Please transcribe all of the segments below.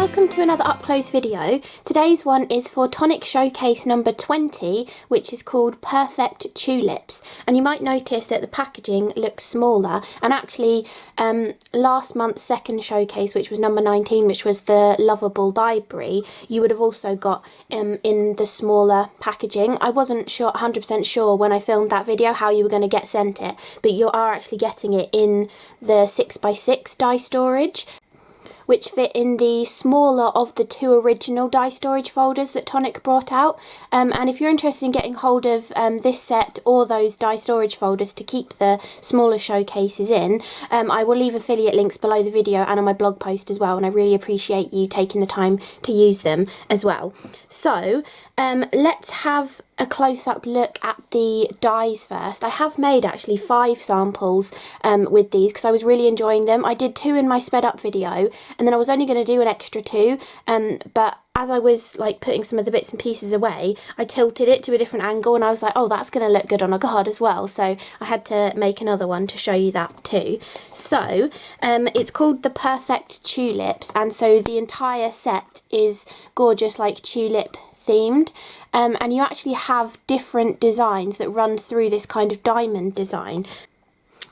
welcome to another up close video. Today's one is for Tonic Showcase number 20, which is called Perfect Tulips. And you might notice that the packaging looks smaller, and actually last month's second showcase, which was number 19, which was the Lovable Library, you would have also got in the smaller packaging. I wasn't 100% sure when I filmed that video how you were going to get sent it, but you are actually getting it in the 6x6 die storage, which fit in the smaller of the two original die storage folders that Tonic brought out. And if you're interested in getting hold of this set or those die storage folders to keep the smaller showcases in, I will leave affiliate links below the video and on my blog post as well, and I really appreciate you taking the time to use them as well. So let's have a close-up look at the dies first. I have made actually 5 samples with these because I was really enjoying them. I did 2 in my sped up video, and then I was only going to do an extra 2, but as I was like putting some of the bits and pieces away, I tilted it to a different angle and I was like, oh, that's going to look good on a card as well. So I had to make another one to show you that too. So it's called the Perfect Tulips, and so the entire set is gorgeous, like tulip themed. And you actually have different designs that run through this kind of diamond design,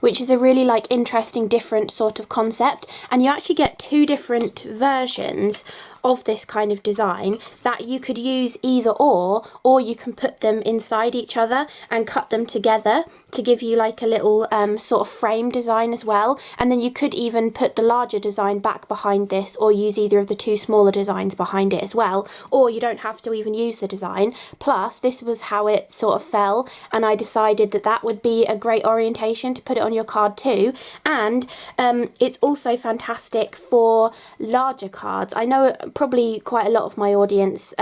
which is a really like interesting different sort of concept. And you actually get 2 different versions of this kind of design that you could use either or you can put them inside each other and cut them together to give you like a little sort of frame design as well. And then you could even put the larger design back behind this, or use either of the 2 smaller designs behind it as well, or you don't have to even use the design. Plus, this was how it sort of fell, and I decided that that would be a great orientation to put it on your card too. And it's also fantastic for larger cards. I know probably quite a lot of my audience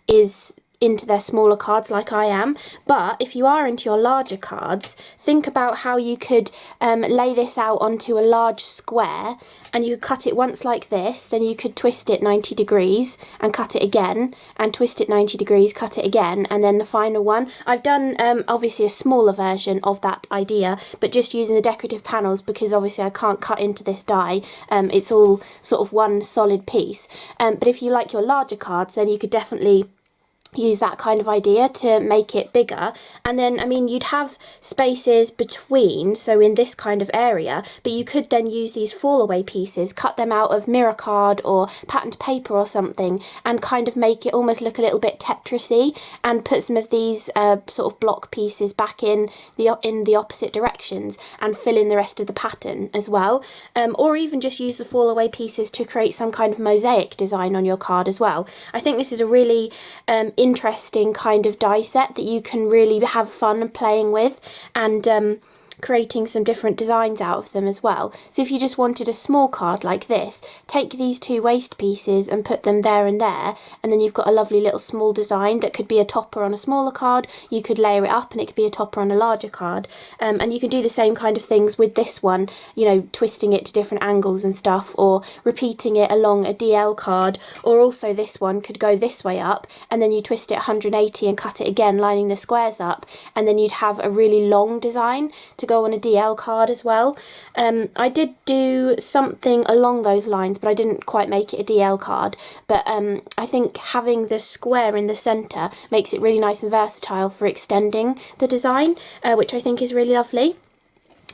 is into their smaller cards like I am, but if you are into your larger cards, think about how you could lay this out onto a large square, and you could cut it once like this, then you could twist it 90 degrees and cut it again, and twist it 90 degrees, cut it again, and then the final one. I've done obviously a smaller version of that idea, but just using the decorative panels, because obviously I can't cut into this die, it's all sort of one solid piece. But if you like your larger cards, then you could definitely use that kind of idea to make it bigger. And then, I mean, you'd have spaces between, so in this kind of area, but you could then use these fall away pieces, cut them out of mirror card or patterned paper or something, and kind of make it almost look a little bit Tetris-y, and put some of these sort of block pieces back in the opposite directions and fill in the rest of the pattern as well. Or even just use the fall away pieces to create some kind of mosaic design on your card as well. I think this is a really interesting kind of die set that you can really have fun playing with, and creating some different designs out of them as well. So if you just wanted a small card like this, take these 2 waste pieces and put them there and there, and then you've got a lovely little small design that could be a topper on a smaller card. You could layer it up and it could be a topper on a larger card, and you can do the same kind of things with this one, you know, twisting it to different angles and stuff, or repeating it along a DL card. Or also this one could go this way up, and then you twist it 180 and cut it again, lining the squares up, and then you'd have a really long design to go on a DL card as well. I did do something along those lines, but I didn't quite make it a DL card. But I think having the square in the centre makes it really nice and versatile for extending the design, which I think is really lovely.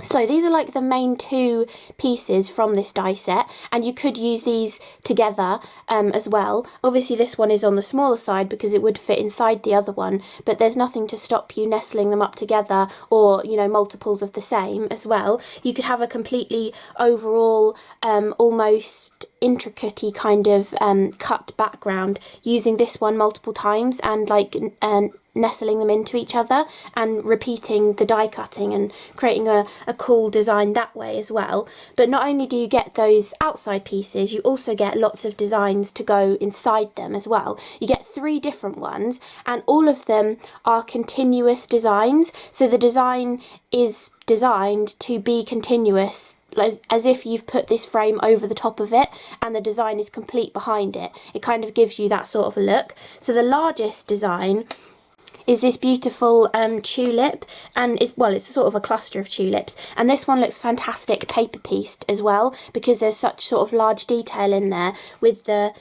So these are like the main 2 pieces from this die set, and you could use these together as well. Obviously this one is on the smaller side because it would fit inside the other one, but there's nothing to stop you nestling them up together, or, you know, multiples of the same as well. You could have a completely overall almost intricate-y kind of cut background using this one multiple times, and like nestling them into each other and repeating the die cutting and creating a cool design that way as well. But not only do you get those outside pieces, you also get lots of designs to go inside them as well. You get 3 different ones, and all of them are continuous designs. So the design is designed to be continuous, as if you've put this frame over the top of it and the design is complete behind it. It kind of gives you that sort of a look. So the largest design is this beautiful tulip, and it's sort of a cluster of tulips, and this one looks fantastic paper pieced as well, because there's such sort of large detail in there with the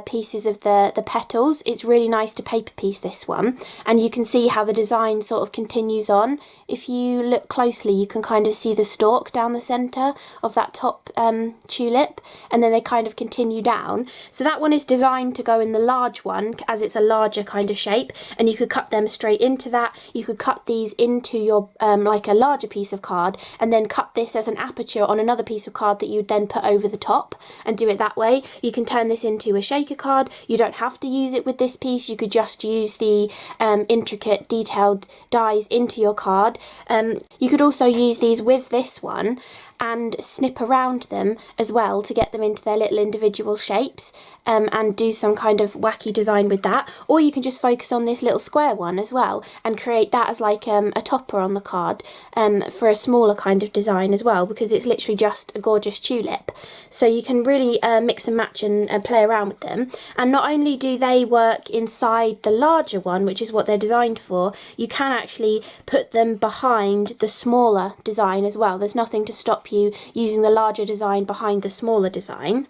pieces of the petals. It's really nice to paper piece this one, and you can see how the design sort of continues on. If you look closely, you can kind of see the stalk down the centre of that top tulip, and then they kind of continue down. So that one is designed to go in the large one, as it's a larger kind of shape, and you could cut them straight into that. You could cut these into your like a larger piece of card, and then cut this as an aperture on another piece of card that you would then put over the top and do it that way. You can turn this into a shaker card. You don't have to use it with this piece. You could just use the intricate detailed dies into your card. You could also use these with this one and snip around them as well to get them into their little individual shapes, and do some kind of wacky design with that. Or you can just focus on this little square one as well and create that as like a topper on the card for a smaller kind of design as well, because it's literally just a gorgeous tulip. So you can really mix and match and play around with them. And not only do they work inside the larger one, which is what they're designed for, you can actually put them behind the smaller design as well. There's nothing to stop you using the larger design behind the smaller design.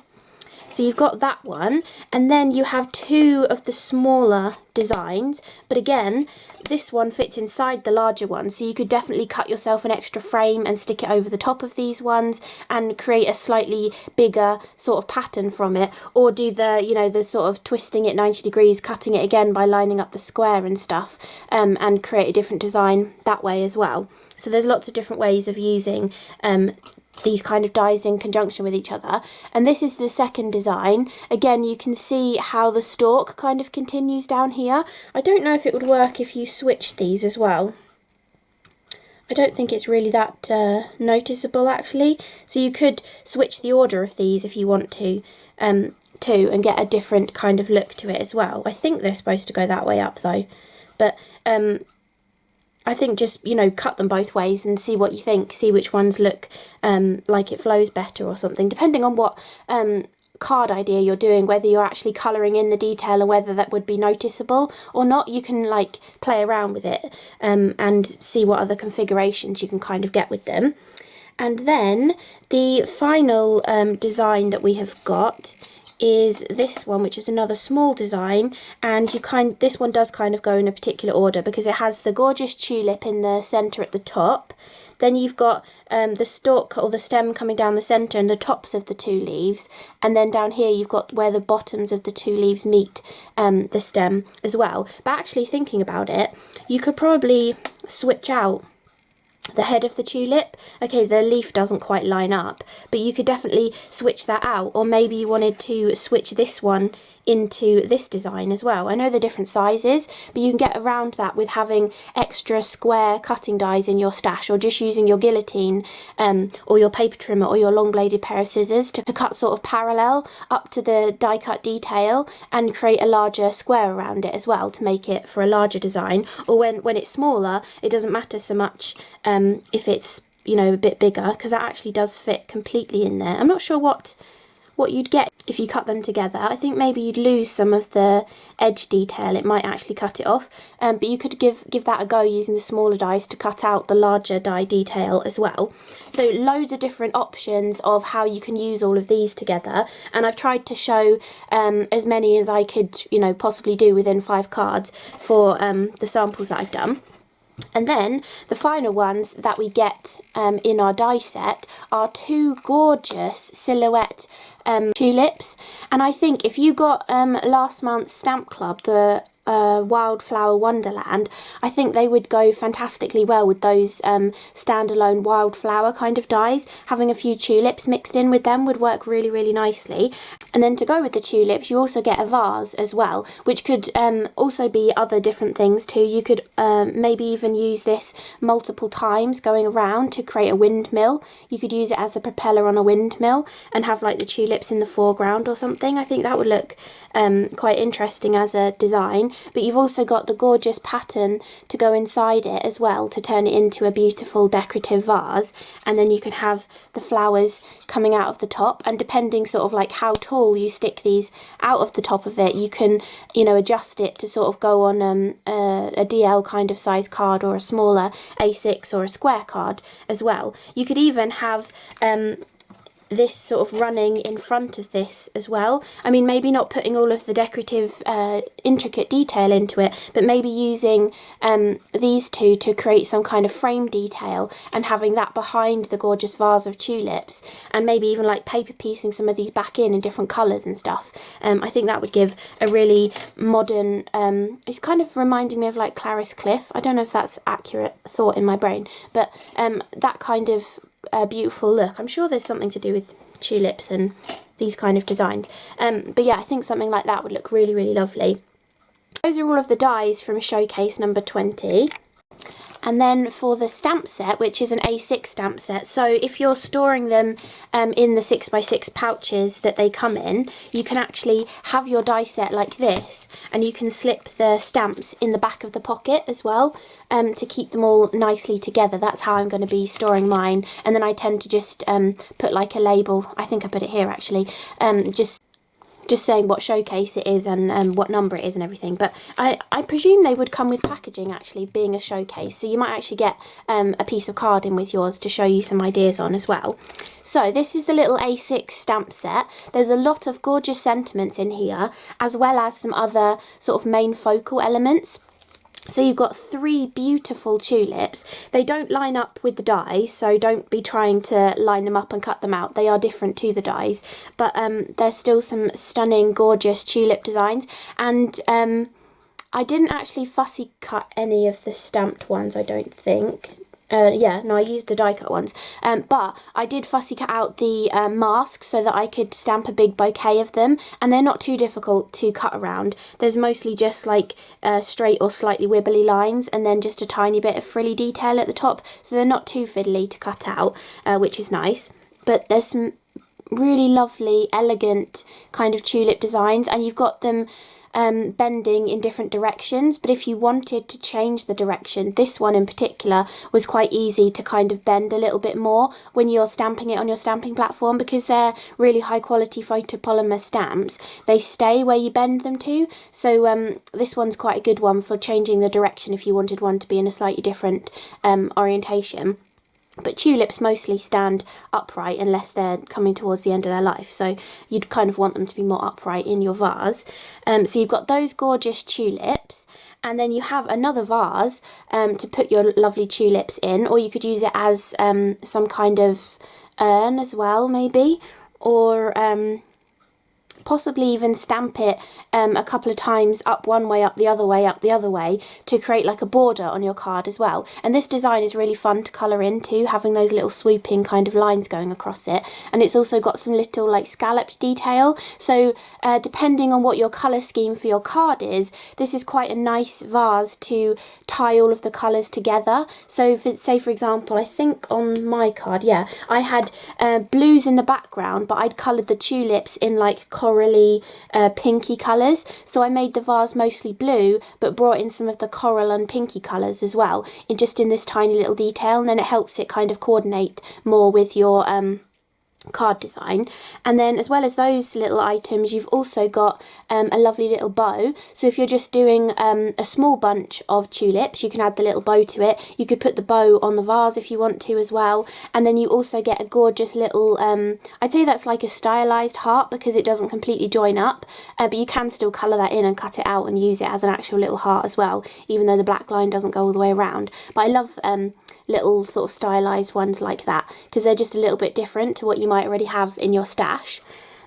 So you've got that one, and then you have two of the smaller designs, but again this one fits inside the larger one, so you could definitely cut yourself an extra frame and stick it over the top of these ones and create a slightly bigger sort of pattern from it, or do the, you know, the sort of twisting it 90 degrees, cutting it again by lining up the square and stuff, and create a different design that way as well. So there's lots of different ways of using these kind of dies in conjunction with each other. And this is the second design. Again, you can see how the stalk kind of continues down here. I don't know if it would work if you switched these as well. I don't think it's really that noticeable actually. So you could switch the order of these if you want to, and get a different kind of look to it as well. I think they're supposed to go that way up though, but I think just, you know, cut them both ways and see what you think, see which ones look like it flows better or something, depending on what card idea you're doing, whether you're actually colouring in the detail and whether that would be noticeable or not. You can like play around with it and see what other configurations you can kind of get with them. And then the final design that we have got is this one, which is another small design, and this one does kind of go in a particular order because it has the gorgeous tulip in the centre at the top. Then you've got the stalk or the stem coming down the centre and the tops of the two leaves, and then down here you've got where the bottoms of the two leaves meet the stem as well. But actually thinking about it, you could probably switch out the head of the tulip. Okay, the leaf doesn't quite line up, but you could definitely switch that out, or maybe you wanted to switch this one into this design as well. I know they're different sizes, but you can get around that with having extra square cutting dies in your stash, or just using your guillotine or your paper trimmer or your long bladed pair of scissors to cut sort of parallel up to the die cut detail and create a larger square around it as well to make it for a larger design. Or when it's smaller, it doesn't matter so much if it's, you know, a bit bigger, because that actually does fit completely in there. I'm not sure what you'd get if you cut them together. I think maybe you'd lose some of the edge detail. It might actually cut it off, but you could give that a go using the smaller dies to cut out the larger die detail as well. So loads of different options of how you can use all of these together, and I've tried to show as many as I could, you know, possibly do within 5 cards for the samples that I've done. And then the final ones that we get in our die set are 2 gorgeous silhouette tulips. And I think if you got last month's Stamp Club, the Wildflower Wonderland, I think they would go fantastically well with those standalone wildflower kind of dies. Having a few tulips mixed in with them would work really, really nicely. And then to go with the tulips, you also get a vase as well, which could also be other different things too. You could maybe even use this multiple times going around to create a windmill. You could use it as the propeller on a windmill and have like the tulips in the foreground or something. I think that would look quite interesting as a design. but you've also got the gorgeous pattern to go inside it as well to turn it into a beautiful decorative vase. And then you can have the flowers coming out of the top, and depending sort of like how tall you stick these out of the top of it, you can, you know, adjust it to sort of go on a DL kind of size card, or a smaller A6 or a square card as well. You could even have this sort of running in front of this as well. I mean, maybe not putting all of the decorative intricate detail into it, but maybe using these two to create some kind of frame detail, and having that behind the gorgeous vase of tulips, and maybe even like paper piecing some of these back in different colours and stuff. I think that would give a really modern, it's kind of reminding me of like Clarice Cliff. I don't know if that's accurate thought in my brain, but that kind of beautiful look. I'm sure there's something to do with tulips and these kind of designs, but yeah, I think something like that would look really, really lovely. Those are all of the dies from Showcase number 20. And then for the stamp set, which is an A6 stamp set, so if you're storing them in the 6x6 pouches that they come in, you can actually have your die set like this, and you can slip the stamps in the back of the pocket as well, to keep them all nicely together. That's how I'm going to be storing mine. And then I tend to just put like a label, I think I put it here actually, just saying what showcase it is and what number it is and everything. But I presume they would come with packaging, actually, being a showcase. So you might actually get a piece of card in with yours to show you some ideas on as well. So this is the little A6 stamp set. There's a lot of gorgeous sentiments in here, as well as some other sort of main focal elements. So you've got 3 beautiful tulips. They don't line up with the dies, so don't be trying to line them up and cut them out. They are different to the dies, but there's still some stunning, gorgeous tulip designs. And I didn't actually fussy cut any of the stamped ones, I don't think. Yeah, no, I used the die cut ones, but I did fussy cut out the masks so that I could stamp a big bouquet of them, and they're not too difficult to cut around. There's mostly just like straight or slightly wibbly lines, and then just a tiny bit of frilly detail at the top, so they're not too fiddly to cut out, which is nice. But there's some really lovely, elegant kind of tulip designs, and you've got them bending in different directions. But if you wanted to change the direction, this one in particular was quite easy to kind of bend a little bit more when you're stamping it on your stamping platform, because they're really high quality photopolymer stamps. They stay where you bend them to, so this one's quite a good one for changing the direction if you wanted one to be in a slightly different orientation. But tulips mostly stand upright unless they're coming towards the end of their life, so you'd kind of want them to be more upright in your vase. So you've got those gorgeous tulips, and then you have another vase to put your lovely tulips in, or you could use it as some kind of urn as well, maybe, or possibly even stamp it a couple of times, up one way, up the other way, up the other way, to create like a border on your card as well. And this design is really fun to colour into, having those little swooping kind of lines going across it. And it's also got some little like scalloped detail, so depending on what your colour scheme for your card is, this is quite a nice vase to tie all of the colours together. So say for example, I think on my card, yeah, I had blues in the background, but I'd coloured the tulips in like corally pinky colours, so I made the vase mostly blue but brought in some of the coral and pinky colours as well, just in this tiny little detail, and then it helps it kind of coordinate more with your card design. And then as well as those little items, you've also got a lovely little bow. So if you're just doing a small bunch of tulips, you can add the little bow to it. You could put the bow on the vase if you want to as well. And then you also get a gorgeous little I'd say that's like a stylized heart, because it doesn't completely join up, but you can still colour that in and cut it out and use it as an actual little heart as well, even though the black line doesn't go all the way around. But I love little sort of stylized ones like that, because they're just a little bit different to what you might already have in your stash.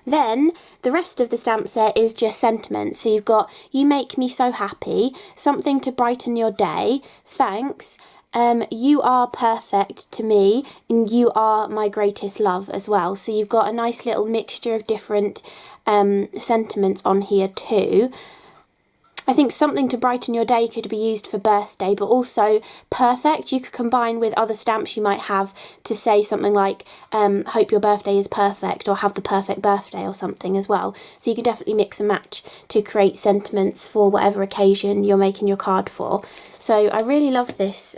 Then the rest of the stamp set is just sentiments. So you've got "You make me so happy," "Something to brighten your day," "Thanks," "You are perfect to me," and "You are my greatest love" as well. So you've got a nice little mixture of different sentiments on here too. I think something to brighten your day could be used for birthday, but also perfect. You could combine with other stamps you might have to say something like, hope your birthday is perfect, or have the perfect birthday or something as well. So you could definitely mix and match to create sentiments for whatever occasion you're making your card for. So I really love this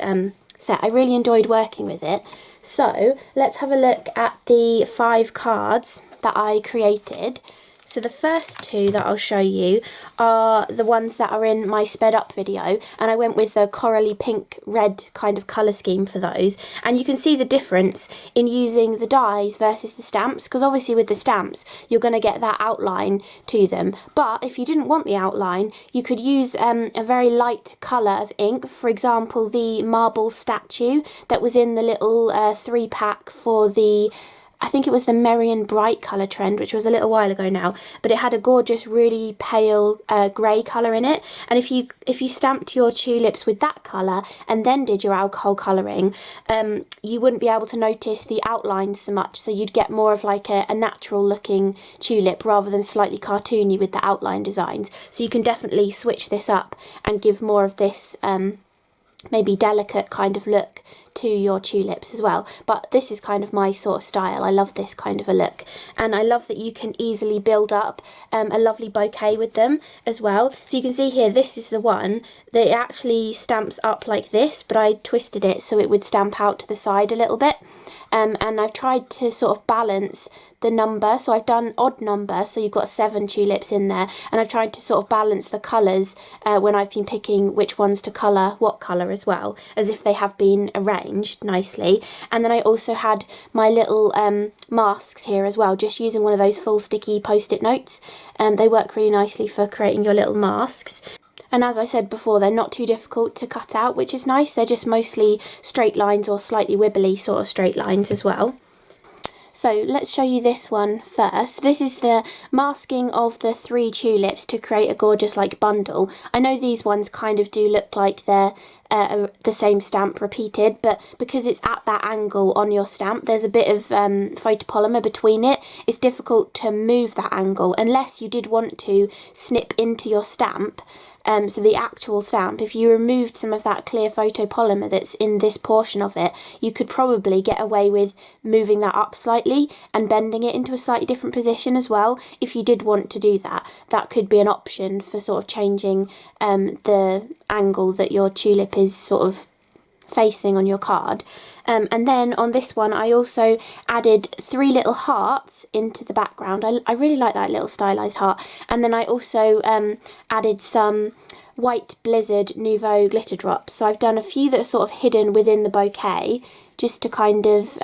set. I really enjoyed working with it. So let's have a look at the 5 cards that I created. So the first 2 that I'll show you are the ones that are in my sped up video, and I went with the corally pink red kind of colour scheme for those. And you can see the difference in using the dies versus the stamps, because obviously with the stamps you're going to get that outline to them, but if you didn't want the outline you could use a very light colour of ink. For example, the marble statue that was in the little 3-pack for the, I think it was the Merry and Bright colour trend, which was a little while ago now, but it had a gorgeous really pale grey colour in it. And if you stamped your tulips with that colour and then did your alcohol colouring, you wouldn't be able to notice the outlines so much, so you'd get more of like a natural looking tulip rather than slightly cartoony with the outline designs. So you can definitely switch this up and give more of this maybe delicate kind of look to your tulips as well. But this is kind of my sort of style. I love this kind of a look, and I love that you can easily build up a lovely bouquet with them as well. So you can see here, this is the one that actually stamps up like this, but I twisted it so it would stamp out to the side a little bit. And I've tried to sort of balance the number, so I've done odd number, so you've got 7 tulips in there, and I've tried to sort of balance the colours when I've been picking which ones to colour what colour as well, as if they have been arranged nicely. And then I also had my little masks here as well, just using one of those full sticky post-it notes. They work really nicely for creating your little masks. And as I said before, they're not too difficult to cut out, which is nice. They're just mostly straight lines or slightly wibbly sort of straight lines as well. So let's show you this one first. This is the masking of the 3 tulips to create a gorgeous like bundle. I know these ones kind of do look like they're the same stamp repeated, but because it's at that angle on your stamp, there's a bit of photopolymer between it. It's difficult to move that angle unless you did want to snip into your stamp. So the actual stamp, if you removed some of that clear photopolymer that's in this portion of it, you could probably get away with moving that up slightly and bending it into a slightly different position as well. If you did want to do that, that could be an option for sort of changing the angle that your tulip is sort of facing on your card. And then on this one I also added 3 little hearts into the background. I really like that little stylised heart. And then I also added some white Blizzard Nuvo glitter drops. So I've done a few that are sort of hidden within the bouquet, just to kind of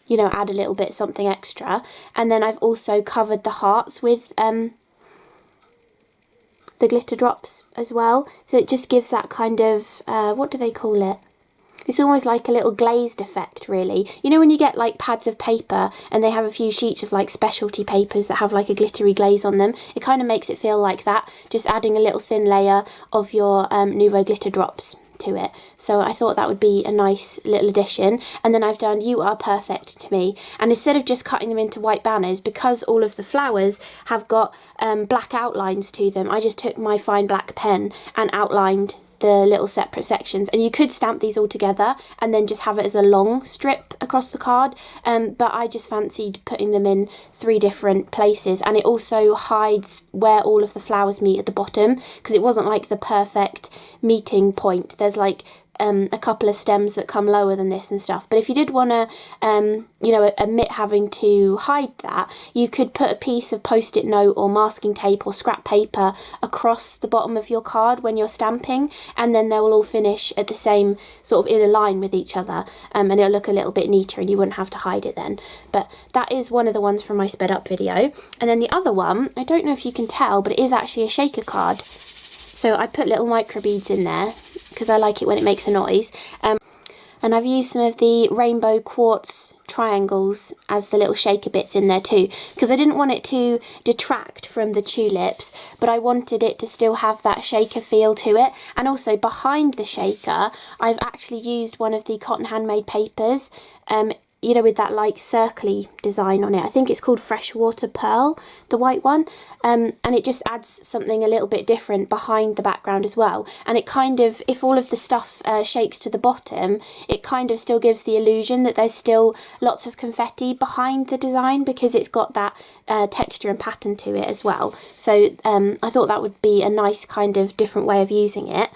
you know, add a little bit something extra. And then I've also covered the hearts with the glitter drops as well, so it just gives that kind of what do they call it? It's almost like a little glazed effect, really. You know when you get like pads of paper and they have a few sheets of like specialty papers that have like a glittery glaze on them? It kind of makes it feel like that, just adding a little thin layer of your Nuvo glitter drops to it. So I thought that would be a nice little addition. And then I've done You Are Perfect to Me, and instead of just cutting them into white banners, because all of the flowers have got black outlines to them, I just took my fine black pen and outlined the little separate sections. And you could stamp these all together and then just have it as a long strip across the card, but I just fancied putting them in 3 different places, and it also hides where all of the flowers meet at the bottom, because it wasn't like the perfect meeting point. There's like a couple of stems that come lower than this and stuff. But if you did want to, you know, omit having to hide that, you could put a piece of post-it note or masking tape or scrap paper across the bottom of your card when you're stamping, and then they will all finish at the same sort of in a line with each other, and it'll look a little bit neater and you wouldn't have to hide it then. But that is one of the ones from my sped up video. And then the other one, I don't know if you can tell, but it is actually a shaker card. So I put little micro beads in there because I like it when it makes a noise. And I've used some of the rainbow quartz triangles as the little shaker bits in there too, because I didn't want it to detract from the tulips, but I wanted it to still have that shaker feel to it. And also behind the shaker, I've actually used one of the cotton handmade papers you know, with that like circly design on it. I think it's called Freshwater Pearl, the white one, and it just adds something a little bit different behind the background as well. And it kind of, if all of the stuff shakes to the bottom, it kind of still gives the illusion that there's still lots of confetti behind the design, because it's got that texture and pattern to it as well. So I thought that would be a nice kind of different way of using it.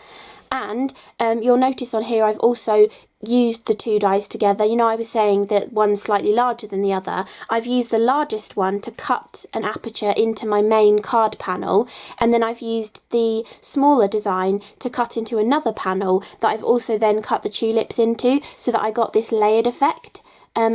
And you'll notice on here I've also used the two dies together. You know, I was saying that one's slightly larger than the other. I've used the largest one to cut an aperture into my main card panel, and then I've used the smaller design to cut into another panel that I've also then cut the tulips into, so that I got this layered effect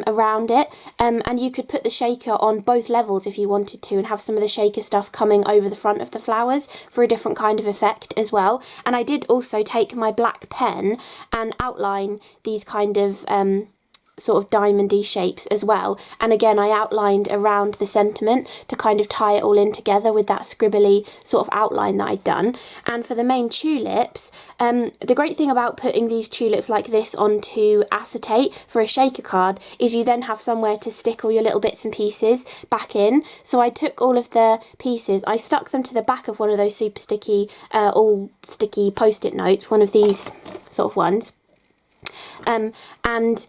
around it. And you could put the shaker on both levels if you wanted to, and have some of the shaker stuff coming over the front of the flowers for a different kind of effect as well. And I did also take my black pen and outline these kind of sort of diamondy shapes as well, and again I outlined around the sentiment to kind of tie it all in together with that scribbly sort of outline that I'd done. And for the main tulips, the great thing about putting these tulips like this onto acetate for a shaker card is you then have somewhere to stick all your little bits and pieces back in. So I took all of the pieces, I stuck them to the back of one of those super sticky all sticky post-it notes, one of these sort of ones, and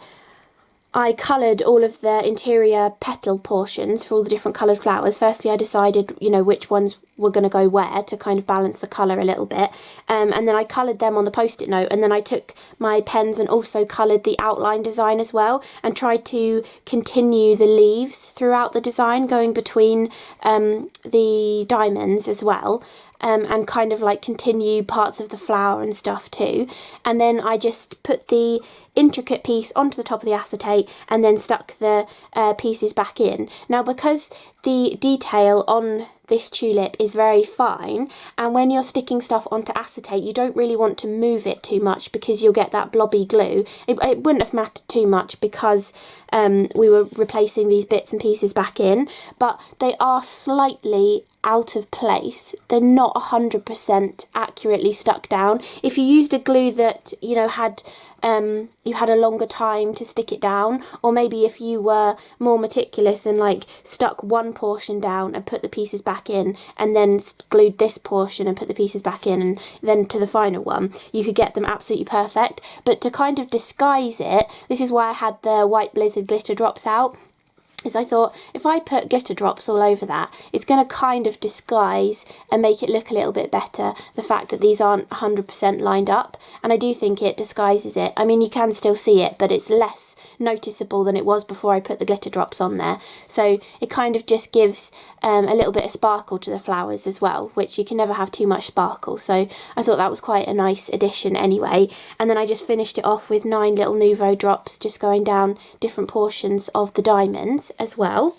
I coloured all of the interior petal portions for all the different coloured flowers. Firstly, I decided, you know, which ones were going to go where to kind of balance the colour a little bit. And then I coloured them on the post-it note, and then I took my pens and also coloured the outline design as well, and tried to continue the leaves throughout the design, going between the diamonds as well. And kind of like continue parts of the flower and stuff too. And then I just put the intricate piece onto the top of the acetate and then stuck the pieces back in. Now, because the detail on this tulip is very fine, and when you're sticking stuff onto acetate you don't really want to move it too much because you'll get that blobby glue. It wouldn't have mattered too much because we were replacing these bits and pieces back in, but they are slightly out of place. They're not 100% accurately stuck down. If you used a glue that, you know, had you had a longer time to stick it down, or maybe if you were more meticulous and like stuck one portion down and put the pieces back in, and then glued this portion and put the pieces back in, and then to the final one, you could get them absolutely perfect. But to kind of disguise it, this is why I had the White Blizzard glitter drops out, is I thought if I put glitter drops all over that, it's going to kind of disguise and make it look a little bit better, the fact that these aren't 100% lined up. And I do think it disguises it. I mean, you can still see it, but it's less noticeable than it was before I put the glitter drops on there. So it kind of just gives a little bit of sparkle to the flowers as well, which you can never have too much sparkle. So I thought that was quite a nice addition anyway. And then I just finished it off with 9 little Nuvo drops, just going down different portions of the diamonds as well.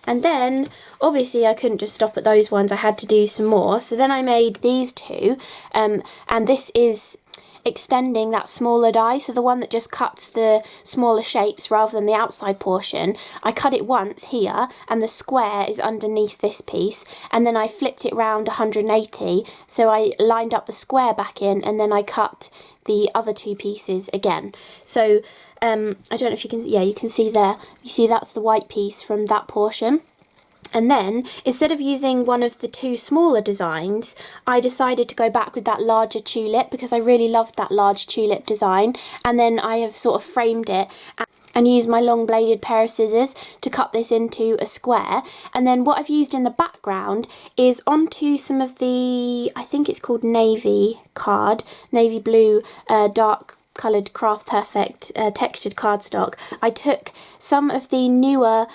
And then obviously I couldn't just stop at those ones, I had to do some more. So then I made these two, and this is extending that smaller die, so the one that just cuts the smaller shapes rather than the outside portion. I cut it once here, and the square is underneath this piece, and then I flipped it round 180, so I lined up the square back in, and then I cut the other two pieces again. So I don't know if you can, yeah, you can see there, you see that's the white piece from that portion. And then, instead of using one of the two smaller designs, I decided to go back with that larger tulip because I really loved that large tulip design. And then I have sort of framed it and used my long bladed pair of scissors to cut this into a square. And then what I've used in the background is onto some of the, I think it's called navy card, navy blue, dark coloured Craft Perfect textured cardstock. I took some of the newer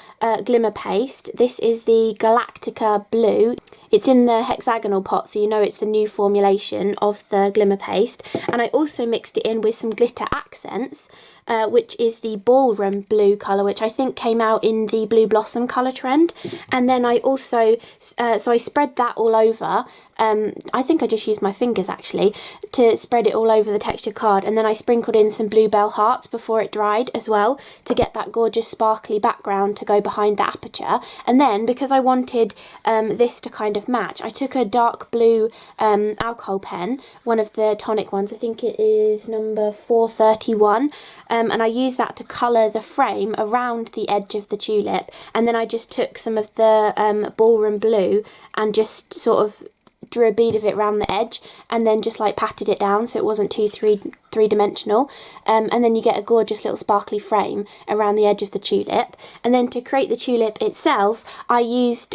Glimmer paste. This is the Galactica blue. It's in the hexagonal pot, so you know it's the new formulation of the Glimmer paste. And I also mixed it in with some glitter accents, which is the Ballroom blue colour, which I think came out in the Blue Blossom colour trend. And then I also, so I spread that all over. I think I just used my fingers actually to spread it all over the textured card, and then I sprinkled in some bluebell hearts before it dried as well to get that gorgeous sparkly background to go behind the aperture. And then because I wanted this to kind of of match, I took a dark blue alcohol pen, one of the Tonic ones, I think it is number 431, and I used that to colour the frame around the edge of the tulip, and then I just took some of the ballroom blue and just sort of drew a bead of it around the edge, and then just like patted it down so it wasn't too three-dimensional, and then you get a gorgeous little sparkly frame around the edge of the tulip. And then to create the tulip itself, I used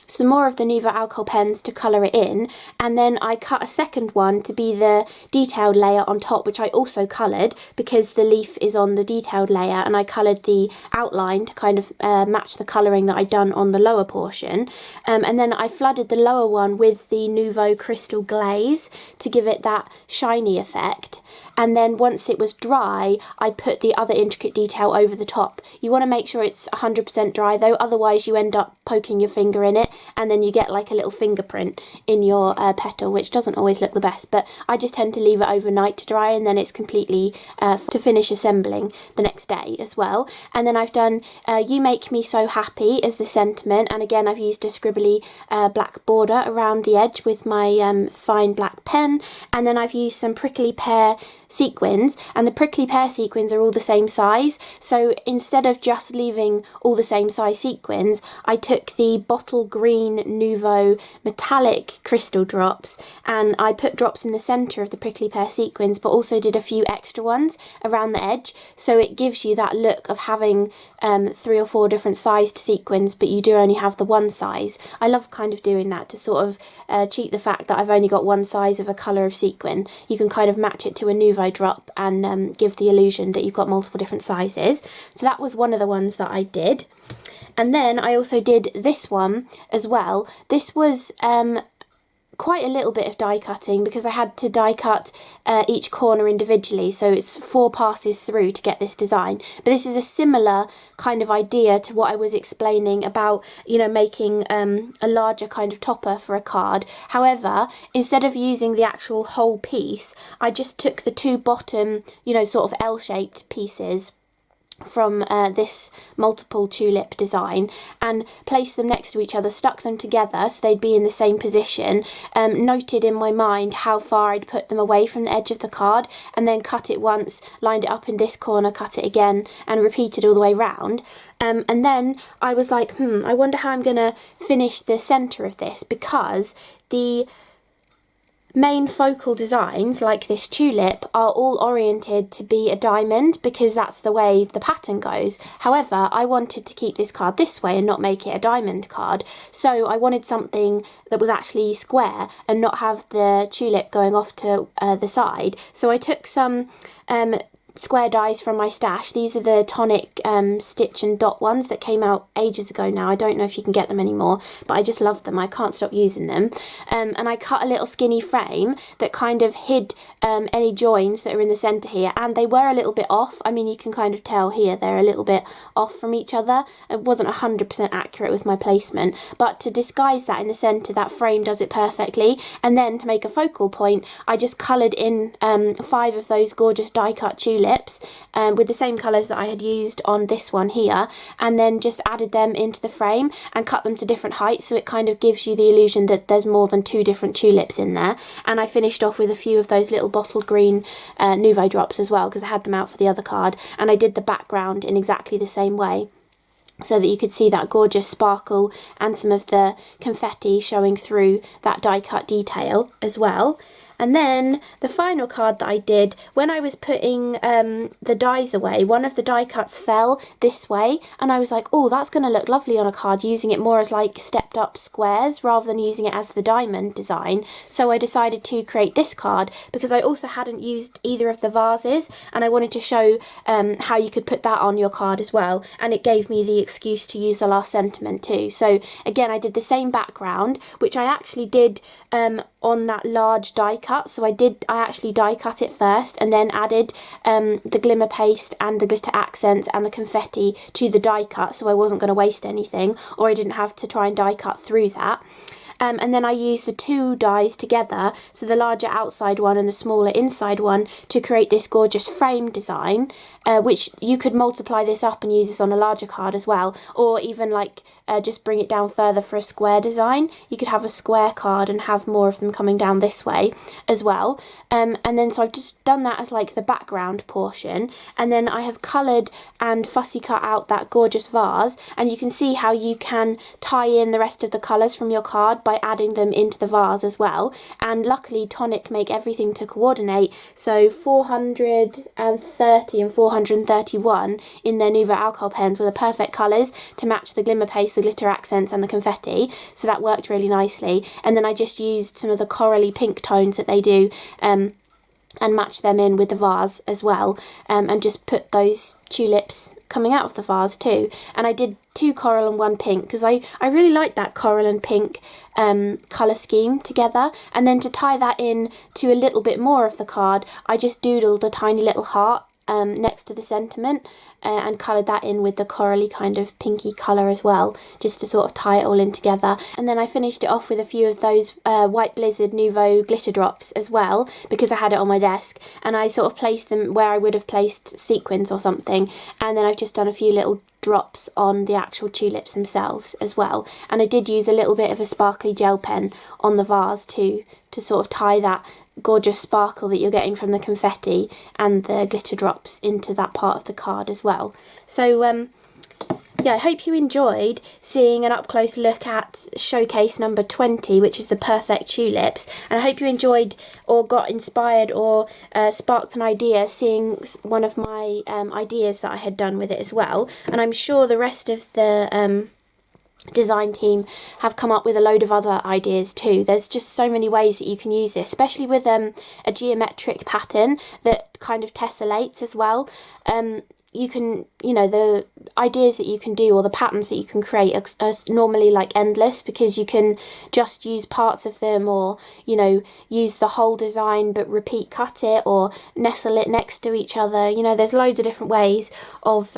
some more of the Nuvo alcohol pens to colour it in, and then I cut a second one to be the detailed layer on top, which I also coloured because the leaf is on the detailed layer, and I coloured the outline to kind of match the colouring that I'd done on the lower portion, and then I flooded the lower one with the Nuvo crystal glaze to give it that shiny effect. And then once it was dry, I put the other intricate detail over the top. You want to make sure it's 100% dry though, otherwise you end up poking your finger in it and then you get like a little fingerprint in your petal, which doesn't always look the best. But I just tend to leave it overnight to dry, and then it's completely to finish assembling the next day as well. And then I've done You Make Me So Happy as the sentiment, and again I've used a scribbly black border around the edge with my fine black pen, and then I've used some prickly pear sequins, and the prickly pear sequins are all the same size, so instead of just leaving all the same size sequins, I took the bottle green Nuvo metallic crystal drops and I put drops in the centre of the prickly pear sequins, but also did a few extra ones around the edge, so it gives you that look of having 3 or 4 different sized sequins, but you do only have the one size. I love kind of doing that to sort of cheat the fact that I've only got one size of a colour of sequin. You can kind of match it to a Nuvo drop and give the illusion that you've got multiple different sizes. So that was one of the ones that I did. And then I also did this one as well. This was quite a little bit of die cutting because I had to die cut each corner individually, so it's 4 passes through to get this design. But this is a similar kind of idea to what I was explaining about, you know, making a larger kind of topper for a card. However, instead of using the actual whole piece, I just took the 2 bottom, you know, sort of L-shaped pieces from this multiple tulip design and placed them next to each other, stuck them together so they'd be in the same position, noted in my mind how far I'd put them away from the edge of the card, and then cut it once, lined it up in this corner, cut it again, and repeated all the way round. And then I was like, I wonder how I'm going to finish the centre of this, because the main focal designs, like this tulip, are all oriented to be a diamond because that's the way the pattern goes. However, I wanted to keep this card this way and not make it a diamond card, so I wanted something that was actually square and not have the tulip going off to the side. So I took some square dies from my stash. These are the Tonic stitch and dot ones that came out ages ago now. I don't know if you can get them anymore, but I just love them. I can't stop using them. And I cut a little skinny frame that kind of hid any joins that are in the centre here, and they were a little bit off. I mean, you can kind of tell here they're a little bit off from each other. It wasn't 100% accurate with my placement, but to disguise that in the centre, that frame does it perfectly. And then to make a focal point, I just coloured in 5 of those gorgeous die cut tulips with the same colours that I had used on this one here, and then just added them into the frame and cut them to different heights, so it kind of gives you the illusion that there's more than 2 different tulips in there. And I finished off with a few of those little bottled green Nuvo drops as well, because I had them out for the other card, and I did the background in exactly the same way, so that you could see that gorgeous sparkle and some of the confetti showing through that die cut detail as well. And then the final card that I did, when I was putting the dies away, one of the die cuts fell this way, and I was like, oh, that's going to look lovely on a card, using it more as like stepped up squares rather than using it as the diamond design. So I decided to create this card because I also hadn't used either of the vases, and I wanted to show how you could put that on your card as well, and it gave me the excuse to use the last sentiment too. So again, I did the same background, which I actually did on that large die cut. So I actually die cut it first and then added the glimmer paste and the glitter accents and the confetti to the die cut, so I wasn't going to waste anything, or I didn't have to try and die cut through that. and then I used the two dies together, so the larger outside one and the smaller inside one, to create this gorgeous frame design, which you could multiply this up and use this on a larger card as well, or even like just bring it down further for a square design. You could have a square card and have more of them coming down this way as well. And then so I've just done that as like the background portion, and then I have coloured and fussy cut out that gorgeous vase, and you can see how you can tie in the rest of the colours from your card by adding them into the vase as well. And luckily Tonic make everything to coordinate, so 430 and 431 in their Nuvo alcohol pens were the perfect colours to match the glimmer paste, the glitter accents and the confetti, so that worked really nicely. And then I just used some of the corally pink tones that they do and match them in with the vase as well, and just put those tulips coming out of the vase too. And I did 2 coral and 1 pink because I really like that coral and pink colour scheme together. And then to tie that in to a little bit more of the card, I just doodled a tiny little heart next to the sentiment, and coloured that in with the corally kind of pinky colour as well, just to sort of tie it all in together. And then I finished it off with a few of those White Blizzard Nuvo glitter drops as well, because I had it on my desk, and I sort of placed them where I would have placed sequins or something, and then I've just done a few little drops on the actual tulips themselves as well. And I did use a little bit of a sparkly gel pen on the vase too, to sort of tie that gorgeous sparkle that you're getting from the confetti and the glitter drops into that part of the card as well. So yeah, I hope you enjoyed seeing an up close look at showcase number 20, which is the Perfect Tulips, and I hope you enjoyed or got inspired or sparked an idea seeing one of my ideas that I had done with it as well. And I'm sure the rest of the design team have come up with a load of other ideas too. There's just so many ways that you can use this, especially with a geometric pattern that kind of tessellates as well. You can, you know, the ideas that you can do or the patterns that you can create are normally like endless, because you can just use parts of them, or, you know, use the whole design but repeat cut it or nestle it next to each other. You know, there's loads of different ways of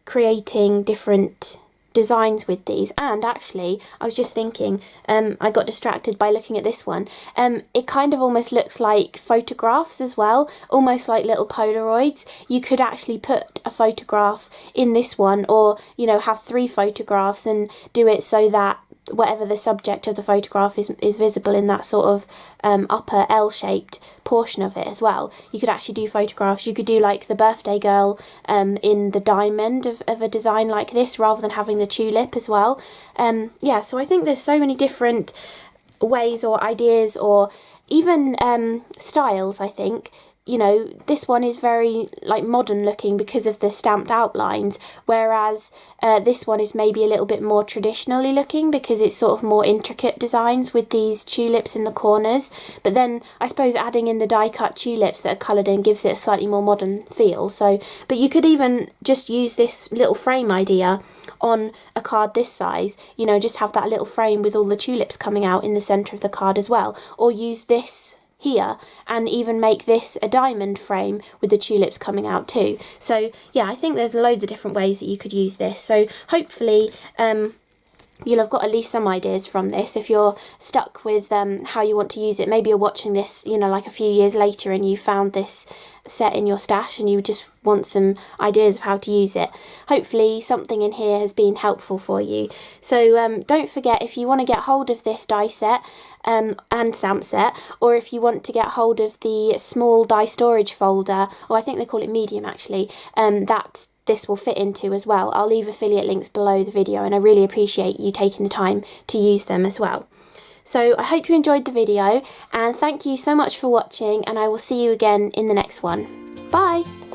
creating different designs with these. And actually I was just thinking, I got distracted by looking at this one, it kind of almost looks like photographs as well, almost like little Polaroids. You could actually put a photograph in this one, or, you know, have 3 photographs and do it so that whatever the subject of the photograph is visible in that sort of upper L-shaped portion of it as well. You could actually do photographs. You could do like the birthday girl in the diamond of a design like this, rather than having the tulip as well. Yeah, so I think there's so many different ways or ideas, or even styles, I think. You know, this one is very like modern looking because of the stamped outlines, whereas this one is maybe a little bit more traditionally looking because it's sort of more intricate designs with these tulips in the corners. But then I suppose adding in the die cut tulips that are coloured in gives it a slightly more modern feel. So, but you could even just use this little frame idea on a card this size, you know, just have that little frame with all the tulips coming out in the centre of the card as well, or use this here and even make this a diamond frame with the tulips coming out too. So yeah, I think there's loads of different ways that you could use this. So hopefully you'll have got at least some ideas from this. If you're stuck with how you want to use it, maybe you're watching this, you know, like a few years later and you found this set in your stash and you just want some ideas of how to use it. Hopefully something in here has been helpful for you. So don't forget, if you want to get hold of this die set and stamp set, or if you want to get hold of the small die storage folder, or I think they call it medium actually, that this will fit into as well, I'll leave affiliate links below the video, and I really appreciate you taking the time to use them as well. So I hope you enjoyed the video, and thank you so much for watching, and I will see you again in the next one. Bye!